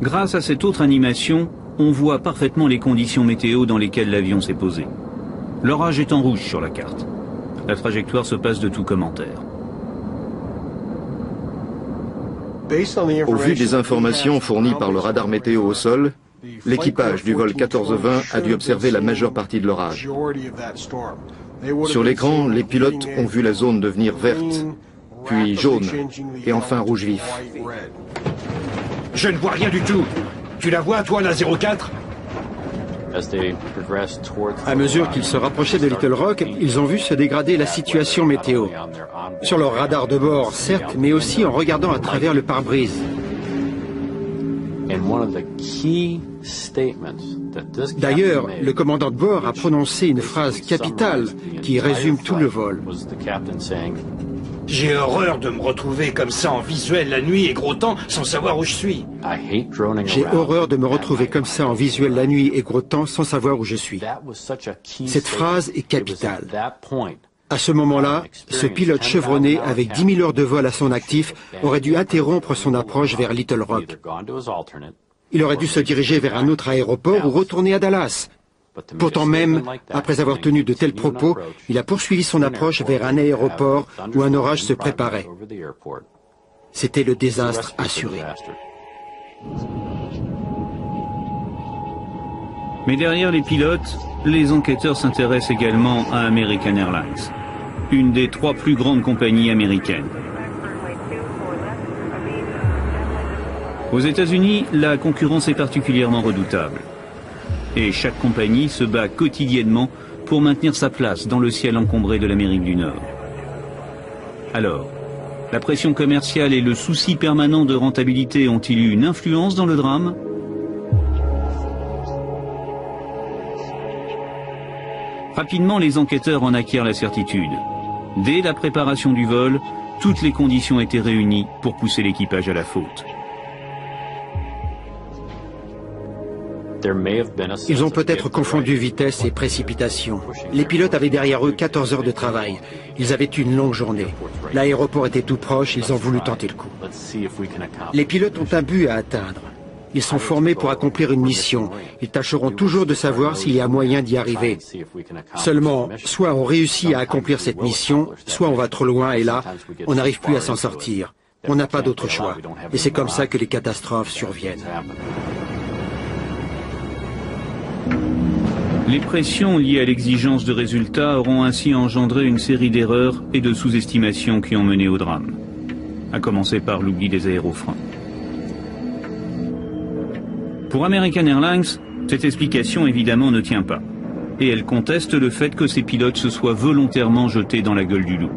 [SPEAKER 3] Grâce à cette autre animation, on voit parfaitement les conditions météo dans lesquelles l'avion s'est posé. L'orage est en rouge sur la carte. La trajectoire se passe de tout commentaire.
[SPEAKER 5] Au vu des informations fournies par le radar météo au sol, l'équipage du vol 1420 a dû observer la majeure partie de l'orage. Sur l'écran, les pilotes ont vu la zone devenir verte, puis jaune, et enfin rouge vif.
[SPEAKER 15] Je ne vois rien du tout. Tu la vois, toi, la 04?
[SPEAKER 11] À mesure qu'ils se rapprochaient de Little Rock, ils ont vu se dégrader la situation météo. Sur leur radar de bord, certes, mais aussi en regardant à travers le pare-brise. D'ailleurs, le commandant de bord a prononcé une phrase capitale qui résume tout le vol.
[SPEAKER 15] J'ai horreur de me retrouver comme ça en visuel la nuit et gros temps sans savoir où je suis.
[SPEAKER 11] J'ai horreur de me retrouver comme ça en visuel la nuit et gros temps sans savoir où je suis. Cette phrase est capitale. À ce moment-là, ce pilote chevronné avec 10 000 heures de vol à son actif aurait dû interrompre son approche vers Little Rock. Il aurait dû se diriger vers un autre aéroport ou retourner à Dallas. Pourtant même, après avoir tenu de tels propos, il a poursuivi son approche vers un aéroport où un orage se préparait. C'était le désastre assuré.
[SPEAKER 3] Mais derrière les pilotes, les enquêteurs s'intéressent également à American Airlines, une des 3 plus grandes compagnies américaines. Aux États-Unis, la concurrence est particulièrement redoutable. Et chaque compagnie se bat quotidiennement pour maintenir sa place dans le ciel encombré de l'Amérique du Nord. Alors, la pression commerciale et le souci permanent de rentabilité ont-ils eu une influence dans le drame? Rapidement, les enquêteurs en acquièrent la certitude. Dès la préparation du vol, toutes les conditions étaient réunies pour pousser l'équipage à la faute.
[SPEAKER 11] Ils ont peut-être confondu vitesse et précipitation. Les pilotes avaient derrière eux 14 heures de travail. Ils avaient eu une longue journée. L'aéroport était tout proche, ils ont voulu tenter le coup. Les pilotes ont un but à atteindre. Ils sont formés pour accomplir une mission. Ils tâcheront toujours de savoir s'il y a moyen d'y arriver. Seulement, soit on réussit à accomplir cette mission, soit on va trop loin et là, on n'arrive plus à s'en sortir. On n'a pas d'autre choix. Et c'est comme ça que les catastrophes surviennent.
[SPEAKER 3] Les pressions liées à l'exigence de résultats auront ainsi engendré une série d'erreurs et de sous-estimations qui ont mené au drame. À commencer par l'oubli des aérofreins. Pour American Airlines, cette explication évidemment ne tient pas. Et elle conteste le fait que ces pilotes se soient volontairement jetés dans la gueule du loup.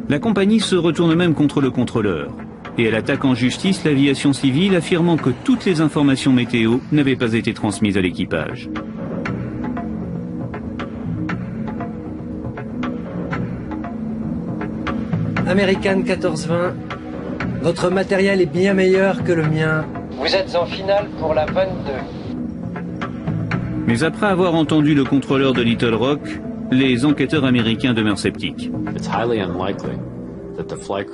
[SPEAKER 3] La compagnie se retourne même contre le contrôleur. Et elle attaque en justice l'aviation civile, affirmant que toutes les informations météo n'avaient pas été transmises à l'équipage.
[SPEAKER 13] American 1420, votre matériel est bien meilleur que le mien. Vous êtes en finale pour la 22.
[SPEAKER 3] Mais après avoir entendu le contrôleur de Little Rock, les enquêteurs américains demeurent sceptiques.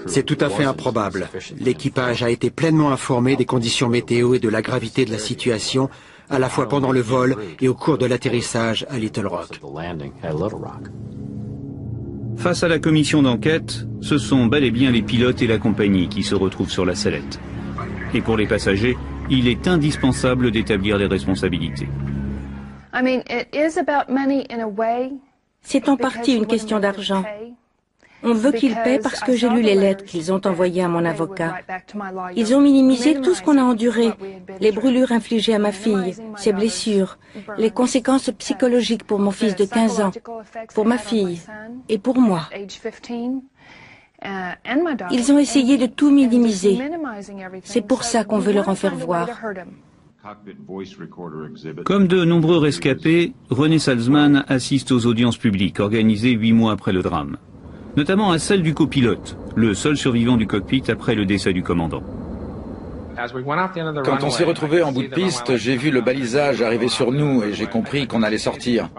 [SPEAKER 11] C'est tout à fait improbable. L'équipage a été pleinement informé des conditions météo et de la gravité de la situation, à la fois pendant le vol et au cours de l'atterrissage à Little Rock.
[SPEAKER 3] Face à la commission d'enquête, ce sont bel et bien les pilotes et la compagnie qui se retrouvent sur la sellette. Et pour les passagers, il est indispensable d'établir les responsabilités.
[SPEAKER 6] C'est en partie une question d'argent. On veut qu'ils paient parce que j'ai lu les lettres qu'ils ont envoyées à mon avocat. Ils ont minimisé tout ce qu'on a enduré, les brûlures infligées à ma fille, ses blessures, les conséquences psychologiques pour mon fils de 15 ans, pour ma fille et pour moi. Ils ont essayé de tout minimiser. C'est pour ça qu'on veut leur en faire voir.
[SPEAKER 3] Comme de nombreux rescapés, René Salzman assiste aux audiences publiques organisées 8 mois après le drame. Notamment à celle du copilote, le seul survivant du cockpit après le décès du commandant.
[SPEAKER 10] Quand on s'est retrouvé en bout de piste, j'ai vu le balisage arriver sur nous et j'ai compris qu'on allait sortir.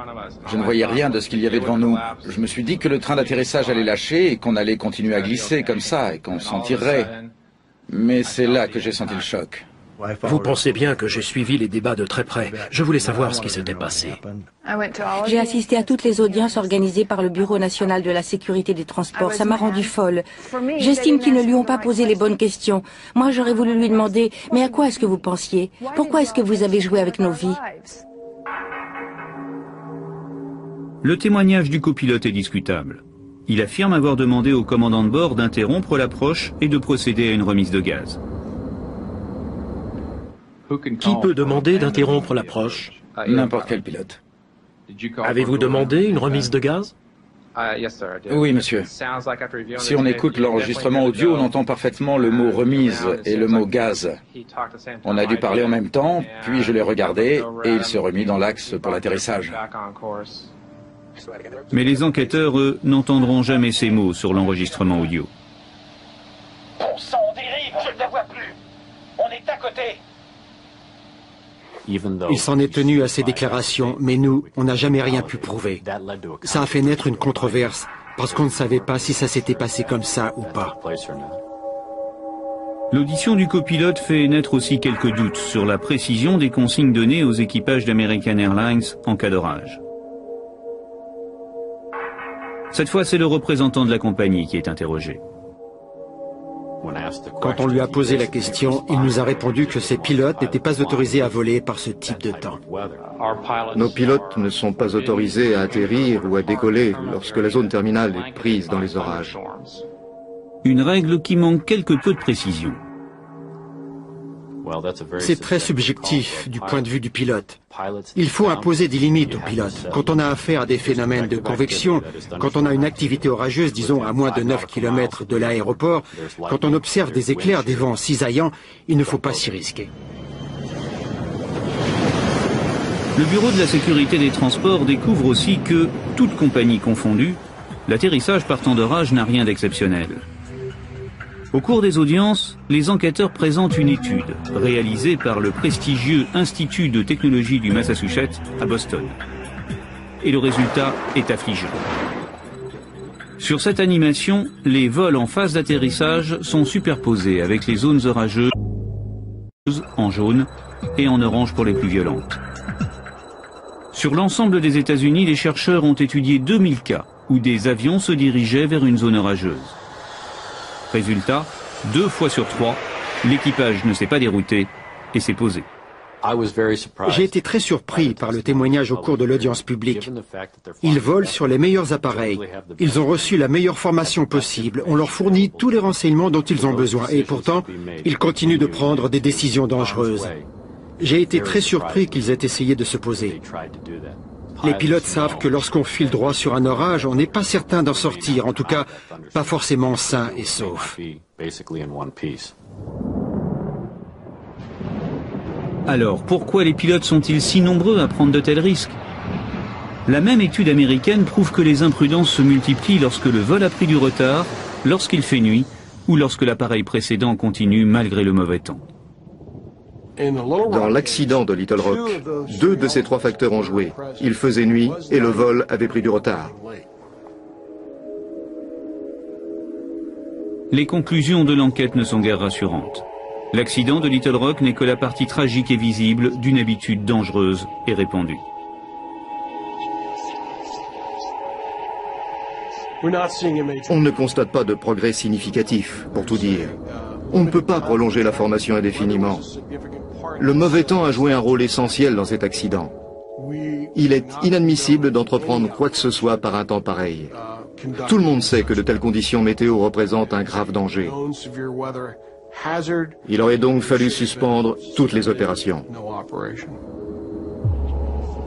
[SPEAKER 10] Je ne voyais rien de ce qu'il y avait devant nous. Je me suis dit que le train d'atterrissage allait lâcher et qu'on allait continuer à glisser comme ça et qu'on s'en tirerait. Mais c'est là que j'ai senti le choc.
[SPEAKER 7] Vous pensez bien que j'ai suivi les débats de très près. Je voulais savoir ce qui s'était passé.
[SPEAKER 6] J'ai assisté à toutes les audiences organisées par le Bureau national de la sécurité des transports. Ça m'a rendue folle. J'estime qu'ils ne lui ont pas posé les bonnes questions. Moi, j'aurais voulu lui demander, mais à quoi est-ce que vous pensiez? Pourquoi est-ce que vous avez joué avec nos vies?
[SPEAKER 3] Le témoignage du copilote est discutable. Il affirme avoir demandé au commandant de bord d'interrompre l'approche et de procéder à une remise de gaz.
[SPEAKER 7] Qui peut demander d'interrompre l'approche?
[SPEAKER 10] N'importe quel pilote.
[SPEAKER 7] Avez-vous demandé une remise de gaz?
[SPEAKER 10] Oui, monsieur. Si on écoute l'enregistrement audio, on entend parfaitement le mot remise et le mot gaz. On a dû parler en même temps, puis je l'ai regardé et il s'est remis dans l'axe pour l'atterrissage.
[SPEAKER 3] Mais les enquêteurs, eux, n'entendront jamais ces mots sur l'enregistrement audio.
[SPEAKER 2] Bon sang, on dérive, je ne la vois plus. On est à côté.
[SPEAKER 11] Il s'en est tenu à ces déclarations, mais nous, on n'a jamais rien pu prouver. Ça a fait naître une controverse, parce qu'on ne savait pas si ça s'était passé comme ça ou pas.
[SPEAKER 3] L'audition du copilote fait naître aussi quelques doutes sur la précision des consignes données aux équipages d'American Airlines en cas d'orage. Cette fois, c'est le représentant de la compagnie qui est interrogé.
[SPEAKER 11] Quand on lui a posé la question, il nous a répondu que ses pilotes n'étaient pas autorisés à voler par ce type de temps.
[SPEAKER 5] Nos pilotes ne sont pas autorisés à atterrir ou à décoller lorsque la zone terminale est prise dans les orages.
[SPEAKER 3] Une règle qui manque quelque peu de précision.
[SPEAKER 11] C'est très subjectif du point de vue du pilote. Il faut imposer des limites aux pilotes. Quand on a affaire à des phénomènes de convection, quand on a une activité orageuse, disons à moins de 9 km de l'aéroport, quand on observe des éclairs, des vents cisaillants, il ne faut pas s'y risquer.
[SPEAKER 3] Le Bureau de la sécurité des transports découvre aussi que, toute compagnie confondue, l'atterrissage par temps d'orage n'a rien d'exceptionnel. Au cours des audiences, les enquêteurs présentent une étude réalisée par le prestigieux Institut de technologie du Massachusetts à Boston. Et le résultat est affligeant. Sur cette animation, les vols en phase d'atterrissage sont superposés avec les zones orageuses en jaune et en orange pour les plus violentes. Sur l'ensemble des États-Unis, les chercheurs ont étudié 2000 cas où des avions se dirigeaient vers une zone orageuse. Résultat, 2 fois sur 3, l'équipage ne s'est pas dérouté et s'est posé.
[SPEAKER 11] J'ai été très surpris par le témoignage au cours de l'audience publique. Ils volent sur les meilleurs appareils. Ils ont reçu la meilleure formation possible. On leur fournit tous les renseignements dont ils ont besoin. Et pourtant, ils continuent de prendre des décisions dangereuses. J'ai été très surpris qu'ils aient essayé de se poser. Les pilotes savent que lorsqu'on file droit sur un orage, on n'est pas certain d'en sortir. En tout cas, pas forcément sain et sauf.
[SPEAKER 3] Alors, pourquoi les pilotes sont-ils si nombreux à prendre de tels risques? La même étude américaine prouve que les imprudences se multiplient lorsque le vol a pris du retard, lorsqu'il fait nuit ou lorsque l'appareil précédent continue malgré le mauvais temps.
[SPEAKER 5] Dans l'accident de Little Rock, 2 de ces 3 facteurs ont joué. Il faisait nuit et le vol avait pris du retard.
[SPEAKER 3] Les conclusions de l'enquête ne sont guère rassurantes. L'accident de Little Rock n'est que la partie tragique et visible d'une habitude dangereuse et répandue.
[SPEAKER 5] On ne constate pas de progrès significatif, pour tout dire. On ne peut pas prolonger la formation indéfiniment. Le mauvais temps a joué un rôle essentiel dans cet accident. Il est inadmissible d'entreprendre quoi que ce soit par un temps pareil. Tout le monde sait que de telles conditions météo représentent un grave danger. Il aurait donc fallu suspendre toutes les opérations.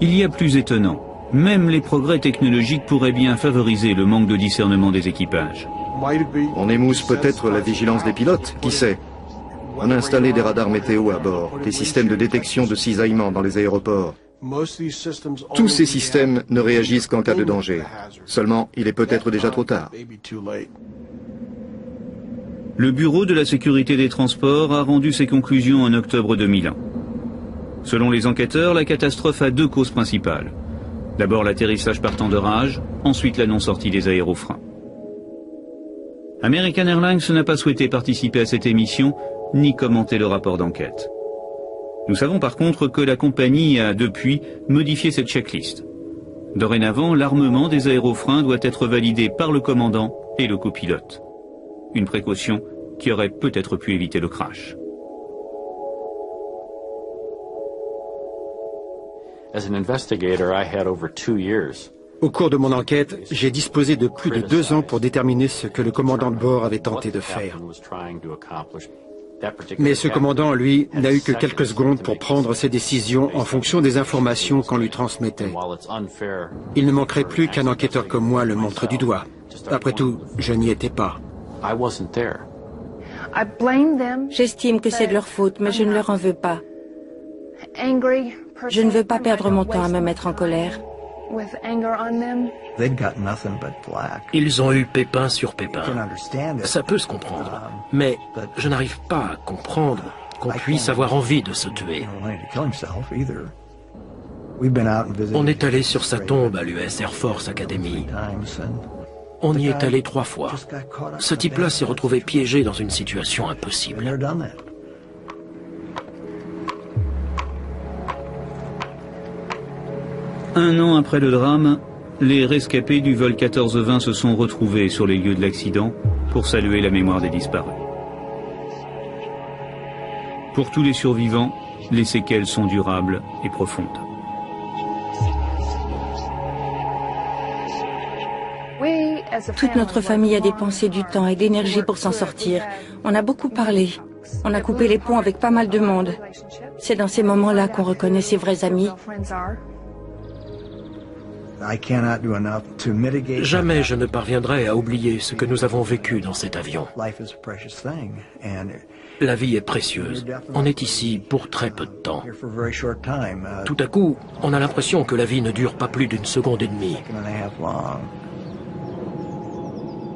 [SPEAKER 3] Il y a plus étonnant. Même les progrès technologiques pourraient bien favoriser le manque de discernement des équipages.
[SPEAKER 5] On émousse peut-être la vigilance des pilotes, qui sait? On a installé des radars météo à bord, des systèmes de détection de cisaillement dans les aéroports. Tous ces systèmes ne réagissent qu'en cas de danger. Seulement, il est peut-être déjà trop tard.
[SPEAKER 3] Le Bureau de la sécurité des transports a rendu ses conclusions en octobre 2001. Selon les enquêteurs, la catastrophe a 2 causes principales. D'abord l'atterrissage par temps d'orage, ensuite la non-sortie des aérofreins. American Airlines n'a pas souhaité participer à cette émission, ni commenter le rapport d'enquête. Nous savons par contre que la compagnie a depuis modifié cette checklist. Dorénavant, l'armement des aérofreins doit être validé par le commandant et le copilote. Une précaution qui aurait peut-être pu éviter le crash.
[SPEAKER 11] Au cours de mon enquête, j'ai disposé de plus de 2 ans pour déterminer ce que le commandant de bord avait tenté de faire. Mais ce commandant, lui, n'a eu que quelques secondes pour prendre ses décisions en fonction des informations qu'on lui transmettait. Il ne manquerait plus qu'un enquêteur comme moi le montre du doigt. Après tout, je n'y étais pas.
[SPEAKER 6] J'estime que c'est de leur faute, mais je ne leur en veux pas. Je ne veux pas perdre mon temps à me mettre en colère.
[SPEAKER 7] Ils ont eu pépin sur pépin. Ça peut se comprendre, mais je n'arrive pas à comprendre qu'on puisse avoir envie de se tuer. On est allé sur sa tombe à l'US Air Force Academy. On y est allé 3 fois. Ce type-là s'est retrouvé piégé dans une situation impossible.
[SPEAKER 3] Un an après le drame, les rescapés du vol 1420 se sont retrouvés sur les lieux de l'accident pour saluer la mémoire des disparus. Pour tous les survivants, les séquelles sont durables et profondes.
[SPEAKER 6] Toute notre famille a dépensé du temps et d'énergie pour s'en sortir. On a beaucoup parlé. On a coupé les ponts avec pas mal de monde. C'est dans ces moments-là qu'on reconnaît ses vrais amis.
[SPEAKER 7] Jamais je ne parviendrai à oublier ce que nous avons vécu dans cet avion. La vie est précieuse. On est ici pour très peu de temps. Tout à coup, on a l'impression que la vie ne dure pas plus d'1 seconde et demie.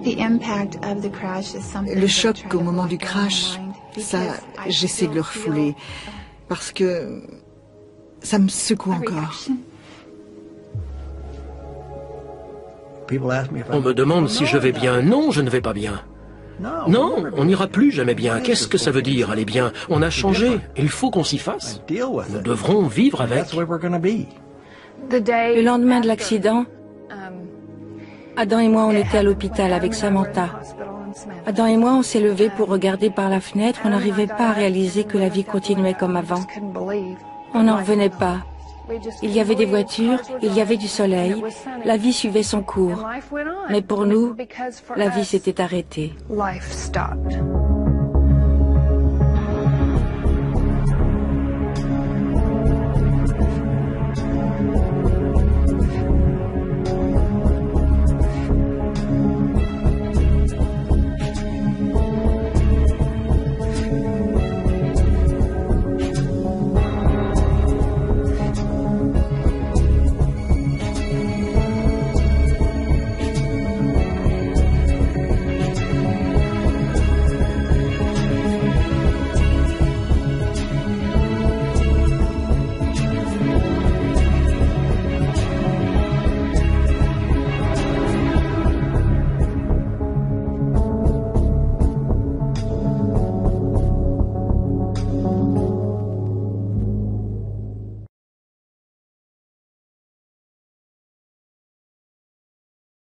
[SPEAKER 12] Le choc au moment du crash, ça, j'essaie de le refouler, parce que ça me secoue encore.
[SPEAKER 7] On me demande si je vais bien. Non, je ne vais pas bien. Non, on n'ira plus jamais bien. Qu'est-ce que ça veut dire, aller bien? On a changé. Il faut qu'on s'y fasse. Nous devrons vivre avec.
[SPEAKER 6] Le lendemain de l'accident, Adam et moi, on était à l'hôpital avec Samantha. Adam et moi, on s'est levés pour regarder par la fenêtre. On n'arrivait pas à réaliser que la vie continuait comme avant. On n'en revenait pas. Il y avait des voitures, il y avait du soleil, la vie suivait son cours. Mais pour nous, la vie s'était arrêtée.